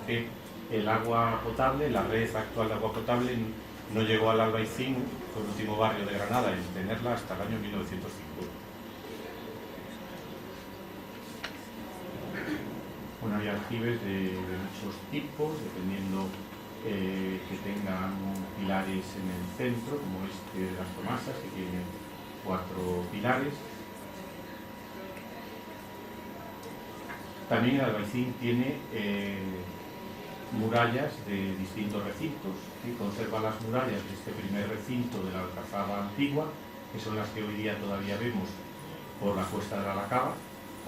que el agua potable, la red actual de agua potable, no llegó al Albaicín, fue el último barrio de Granada en tenerla hasta el año 1950. Bueno, hay aljibes de muchos tipos, dependiendo que tengan pilares en el centro, como este de las Tomasas, que tiene 4 pilares. También el Albaicín tiene murallas de distintos recintos, ¿sí? Conserva las murallas de este primer recinto de la Alcazaba antigua, que son las que hoy día todavía vemos por la cuesta de la Alacaba.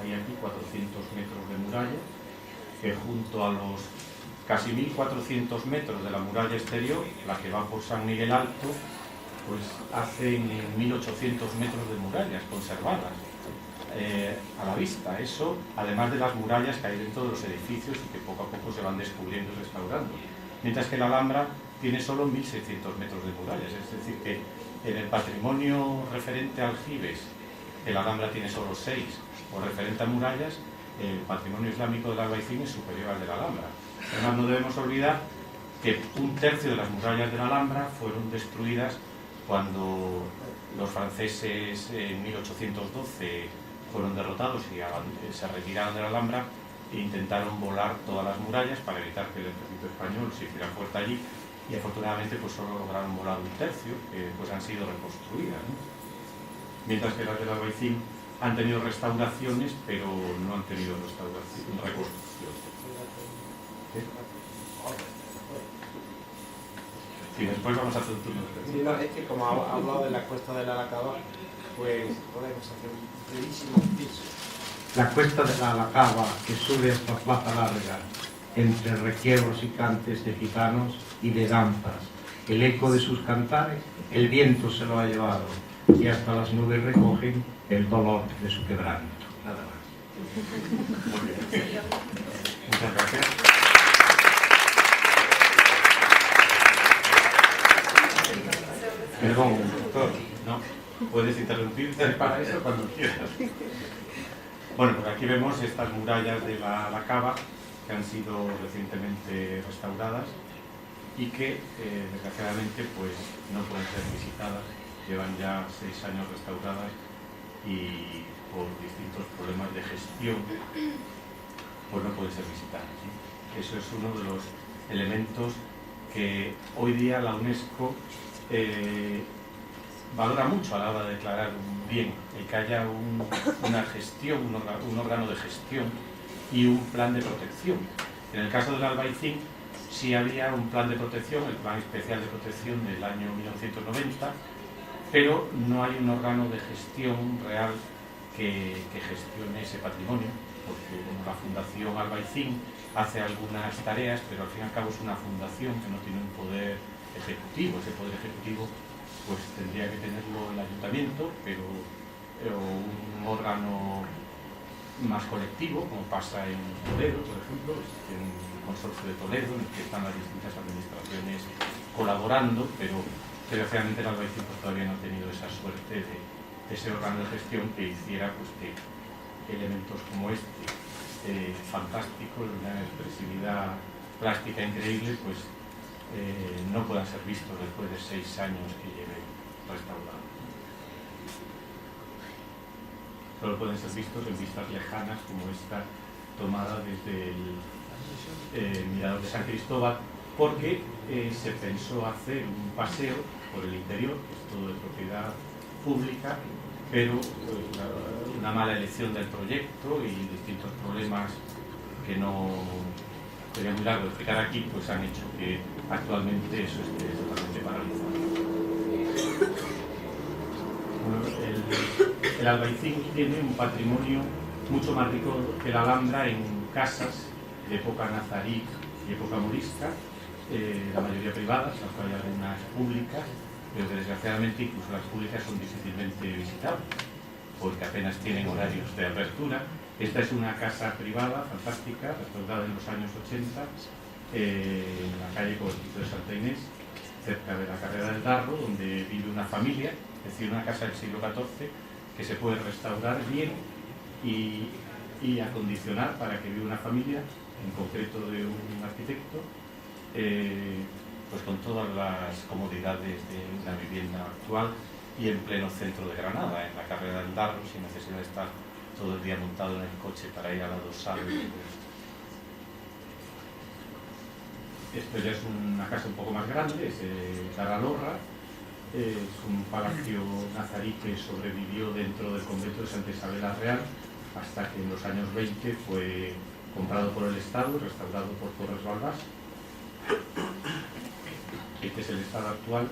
Hay aquí 400 metros de muralla, que junto a los casi 1400 metros de la muralla exterior, la que va por San Miguel Alto, pues hacen 1800 metros de murallas conservadas a la vista. Eso, además de las murallas que hay dentro de los edificios y que poco a poco se van descubriendo y restaurando. Mientras que la Alhambra tiene solo 1600 metros de murallas, es decir que en el patrimonio referente a aljibes, que la Alhambra tiene solo 6, o referente a murallas, el patrimonio islámico del Albaicín es superior al de la Alhambra. Además, no debemos olvidar que 1/3 de las murallas de la Alhambra fueron destruidas cuando los franceses en 1812 fueron derrotados y se retiraron de la Alhambra e intentaron volar todas las murallas para evitar que el ejército español se hiciera fuerte allí, y afortunadamente pues solo lograron volar 1/3, que pues han sido reconstruidas, ¿no? Mientras que las del Albaicín han tenido restauraciones, pero no han tenido reconstrucción. ¿Sí? Sí, después vamos a hacer un turno de sí, no, es que como ha hablado de la cuesta de la Alacaba, pues podemos hacer un brevísimo piso. La cuesta de la Alacaba, que sube hasta Plaza Larga, entre requiebros y cantes de gitanos y de danzas, el eco de sus cantares, el viento se lo ha llevado, y hasta las nubes recogen el dolor de su quebranto. Nada más. Muy bien. Muchas gracias. Perdón, doctor, ¿no? Puedes interrumpirte para eso cuando quieras. Bueno, pues aquí vemos estas murallas de la Alacaba que han sido recientemente restauradas y que desgraciadamente pues no pueden ser visitadas. Llevan ya 6 años restauradas y por distintos problemas de gestión pues no pueden ser visitadas, ¿sí? Eso es uno de los elementos que hoy día la UNESCO valora mucho a la hora de declarar un bien, el que haya una gestión, un órgano de gestión y un plan de protección. En el caso del Albaicín sí había un plan de protección, el Plan Especial de Protección del año 1990, pero no hay un órgano de gestión real que gestione ese patrimonio, porque bueno, la Fundación Albaicín hace algunas tareas, pero al fin y al cabo es una fundación que no tiene un poder ejecutivo. Ese poder ejecutivo pues tendría que tenerlo el ayuntamiento, pero un órgano más colectivo, como pasa en Toledo, por ejemplo, en el Consorcio de Toledo, en el que están las distintas administraciones colaborando, pero desgraciadamente el Albaicín pues, todavía no ha tenido esa suerte de ese órgano de gestión que hiciera pues, que elementos como este, fantástico, de una expresividad plástica increíble, pues no puedan ser vistos después de 6 años que lleven restaurados. Solo pueden ser vistos en vistas lejanas como esta tomada desde el Mirador de San Cristóbal, porque se pensó hacer un paseo por el interior, que es todo de propiedad pública, pero una mala elección del proyecto y distintos problemas que no sería muy largo explicar aquí, pues han hecho que actualmente eso esté totalmente paralizado. Bueno, el Albaicín tiene un patrimonio mucho más rico que la Alhambra en casas de época nazarí y época morisca, la mayoría privadas, aunque hay algunas públicas, pero que desgraciadamente incluso las públicas son difícilmente visitables, porque apenas tienen horarios de apertura. Esta es una casa privada, fantástica, restaurada en los años 80, en la calle Cobertizo de Santa Inés, cerca de la Carrera del Darro, donde vive una familia, es decir, una casa del siglo XIV, que se puede restaurar bien y acondicionar para que viva una familia en concreto de un arquitecto, pues con todas las comodidades de una vivienda actual y en pleno centro de Granada, en la carrera del Darro, sin necesidad de estar todo el día montado en el coche para ir a la dorsal. Esto ya es una casa un poco más grande, es Taralorra, es un palacio nazarí que sobrevivió dentro del convento de Santa Isabel la Real hasta que en los años 20 fue comprado por el Estado y restaurado por Torres Balbás. Este es el estado actual.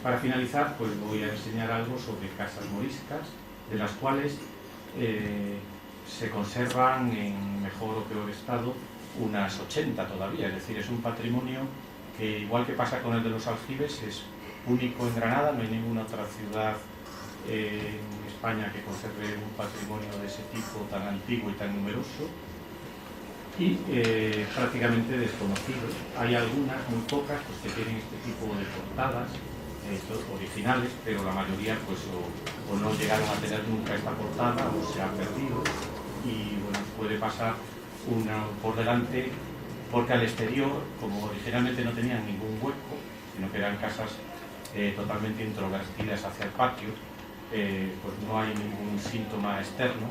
Para finalizar, pues voy a enseñar algo sobre casas moriscas, de las cuales se conservan en mejor o peor estado unas 80 todavía, es decir, es un patrimonio que, igual que pasa con el de los aljibes, es único en Granada, no hay ninguna otra ciudad en España que conserve un patrimonio de ese tipo tan antiguo y tan numeroso y prácticamente desconocido. Hay algunas, muy pocas, pues, que tienen este tipo de portadas originales, pero la mayoría pues o no llegaron a tener nunca esta portada o se ha perdido, y bueno, puede pasar una por delante porque al exterior, como originalmente no tenían ningún hueco, sino que eran casas totalmente introvertidas hacia el patio, pues no hay ningún síntoma externo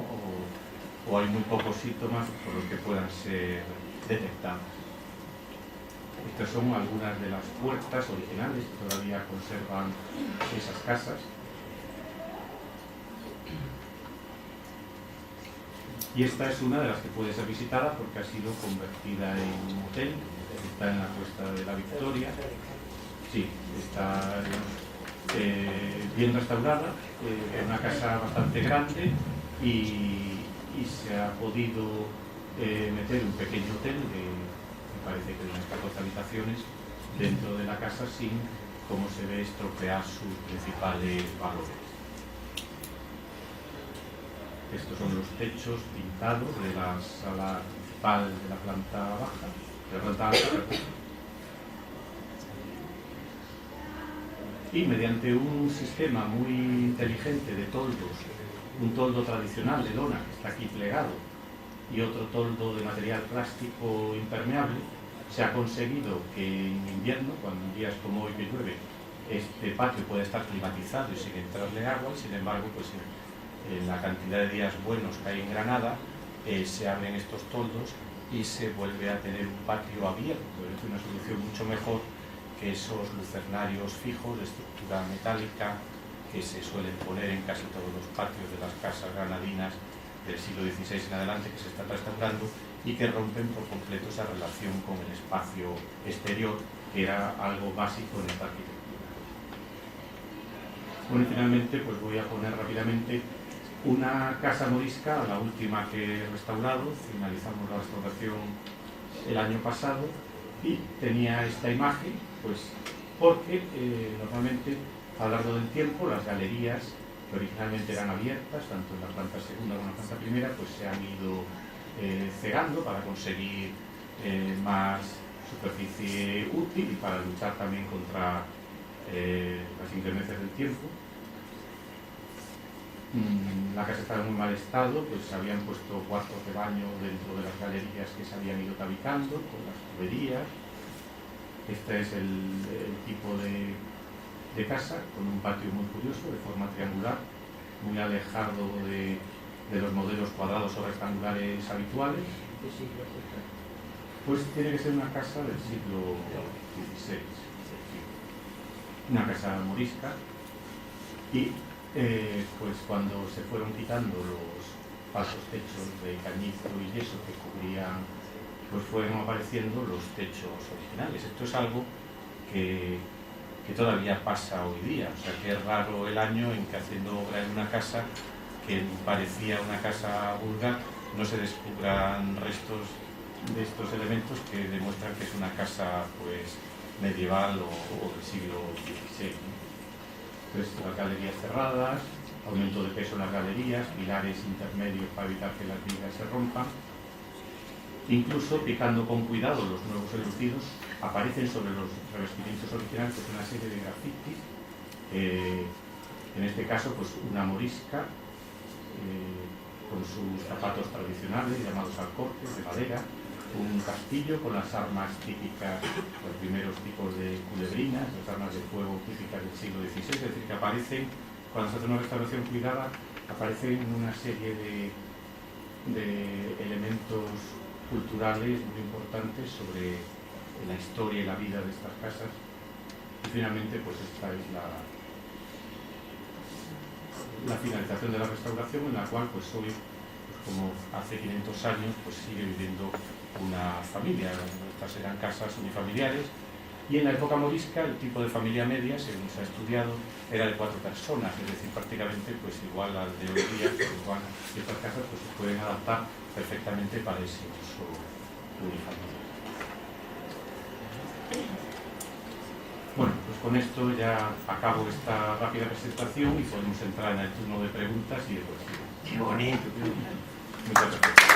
o hay muy pocos síntomas por los que puedan ser detectados. Estas son algunas de las puertas originales que todavía conservan esas casas. Y esta es una de las que puede ser visitada porque ha sido convertida en un hotel, está en la Cuesta de la Victoria. Sí, está bien restaurada, una casa bastante grande y se ha podido meter un pequeño hotel me parece que de unas 14 habitaciones dentro de la casa sin, como se ve, estropear sus principales valores. Estos son los techos pintados de la sala principal de la planta baja, de la planta alta. Y mediante un sistema muy inteligente de toldos, un toldo tradicional de lona que está aquí plegado y otro toldo de material plástico impermeable, se ha conseguido que en invierno, cuando en días como hoy que llueve, este patio puede estar climatizado y sin entrarle agua, y sin embargo, pues en la cantidad de días buenos que hay en Granada, se abren estos toldos y se vuelve a tener un patio abierto. Es una solución mucho mejor que esos lucernarios fijos de estructura metálica que se suelen poner en casi todos los patios de las casas granadinas del siglo XVI en adelante, que se están restaurando y que rompen por completo esa relación con el espacio exterior, que era algo básico en esta arquitectura. Bueno, y finalmente pues voy a poner rápidamente una casa morisca, la última que he restaurado. Finalizamos la restauración el año pasado y tenía esta imagen, pues porque normalmente a lo largo del tiempo las galerías que originalmente eran abiertas, tanto en la planta segunda como en la planta primera, pues se han ido cegando para conseguir más superficie útil y para luchar también contra las inclemencias del tiempo. La casa estaba en muy mal estado, pues se habían puesto cuartos de baño dentro de las galerías que se habían ido tabicando con las tuberías. Este es el tipo de casa, con un patio muy curioso, de forma triangular, muy alejado de los modelos cuadrados o rectangulares habituales. Pues tiene que ser una casa del siglo XVI, una casa morisca, y pues cuando se fueron quitando los falsos techos de cañizo y yeso que cubrían, pues fueron apareciendo los techos originales. Esto es algo que todavía pasa hoy día, o sea que es raro el año en que, haciendo obra en una casa que parecía una casa vulgar, no se descubran restos de estos elementos que demuestran que es una casa pues medieval o del siglo XVI. Entonces, las galerías cerradas, aumento de peso en las galerías, pilares intermedios para evitar que las vigas se rompan. Incluso, picando con cuidado los nuevos enlucidos, aparecen sobre los revestimientos originales pues una serie de grafitis, en este caso pues una morisca con sus zapatos tradicionales llamados alcorques de madera, un castillo con las armas típicas, los primeros tipos de culebrinas, las armas de fuego típicas del siglo XVI, es decir, que aparecen, cuando se hace una restauración cuidada, aparecen una serie de elementos culturales muy importantes sobre la historia y la vida de estas casas. Y finalmente, pues esta es la finalización de la restauración, en la cual pues hoy, pues como hace 500 años, pues sigue viviendo una familia. Estas eran casas unifamiliares, y en la época morisca el tipo de familia media, según se ha estudiado, era de 4 personas, es decir, prácticamente pues igual al de hoy día, pero igual estas casas pues se pueden adaptar perfectamente para ese uso unifamiliar. Bueno, pues con esto ya acabo esta rápida presentación y podemos entrar en el turno de preguntas y de cuestiones. Qué bonito. Muchas gracias.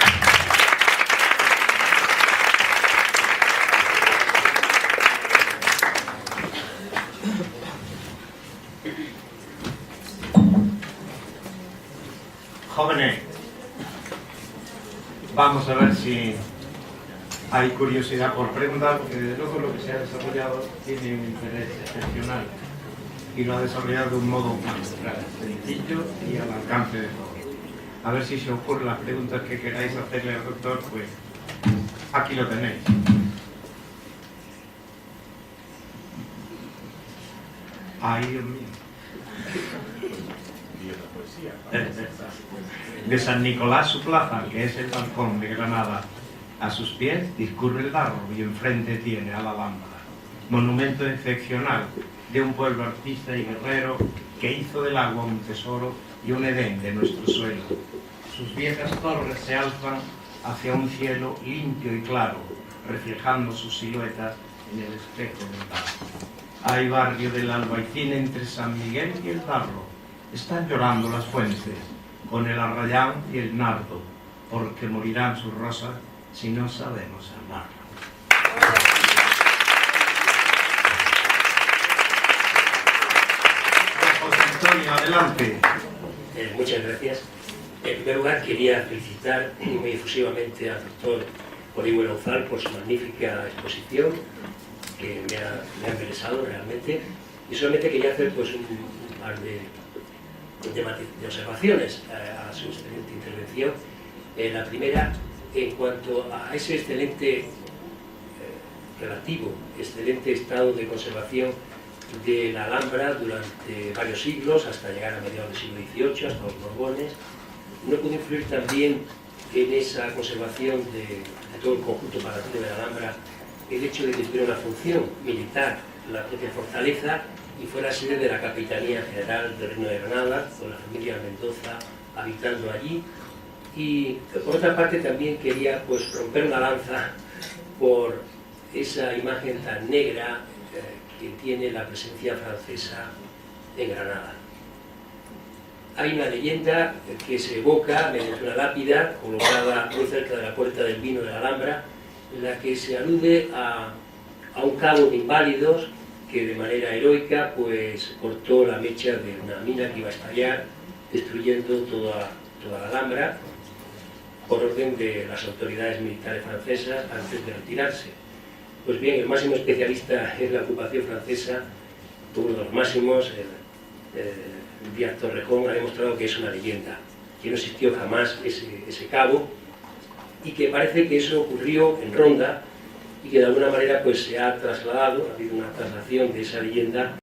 Jóvenes, vamos a ver si hay curiosidad por preguntar, porque desde luego lo que se ha desarrollado tiene un interés excepcional y lo ha desarrollado de un modo magistral, sencillo y al alcance de todos. A ver si se ocurren las preguntas que queráis hacerle al doctor, pues aquí lo tenéis. Ay, Dios mío. De San Nicolás su plaza, que es el balcón de Granada, a sus pies discurre el Darro y enfrente tiene a la Alhambra, monumento excepcional de un pueblo artista y guerrero que hizo del agua un tesoro y un Edén de nuestro suelo. Sus viejas torres se alzan hacia un cielo limpio y claro, reflejando sus siluetas en el espejo del Darro. Hay barrio del Albaicín entre San Miguel y el Darro. Están llorando las fuentes, con el arrayán y el nardo, porque morirán sus rosas si no sabemos amarlo. José Antonio, adelante. Muchas gracias. En primer lugar, quería felicitar muy efusivamente al doctor Orihuela Uzal por su magnífica exposición, que me ha interesado realmente, y solamente quería hacer pues un par de observaciones a su excelente intervención. La primera, en cuanto a ese excelente, excelente estado de conservación de la Alhambra durante varios siglos, hasta llegar a mediados del siglo XVIII, hasta los Borbones, ¿no puede influir también en esa conservación de todo el conjunto palatino de la Alhambra el hecho de que tuviera una función militar, la propia fortaleza, y fuera sede de la Capitanía General del Reino de Granada, con la familia Mendoza habitando allí? Y por otra parte también quería pues romper una lanza por esa imagen tan negra que tiene la presencia francesa en Granada. Hay una leyenda que se evoca mediante una lápida colocada muy cerca de la Puerta del Vino de la Alhambra, en la que se alude a un cabo de inválidos que de manera heroica pues cortó la mecha de una mina que iba a estallar, destruyendo toda la Alhambra por orden de las autoridades militares francesas antes de retirarse. Pues bien, el máximo especialista en la ocupación francesa, uno de los máximos, Díaz Torrejón, ha demostrado que es una leyenda, que no existió jamás ese cabo, y que parece que eso ocurrió en Ronda, y que de alguna manera pues se ha trasladado, ha habido una traslación de esa leyenda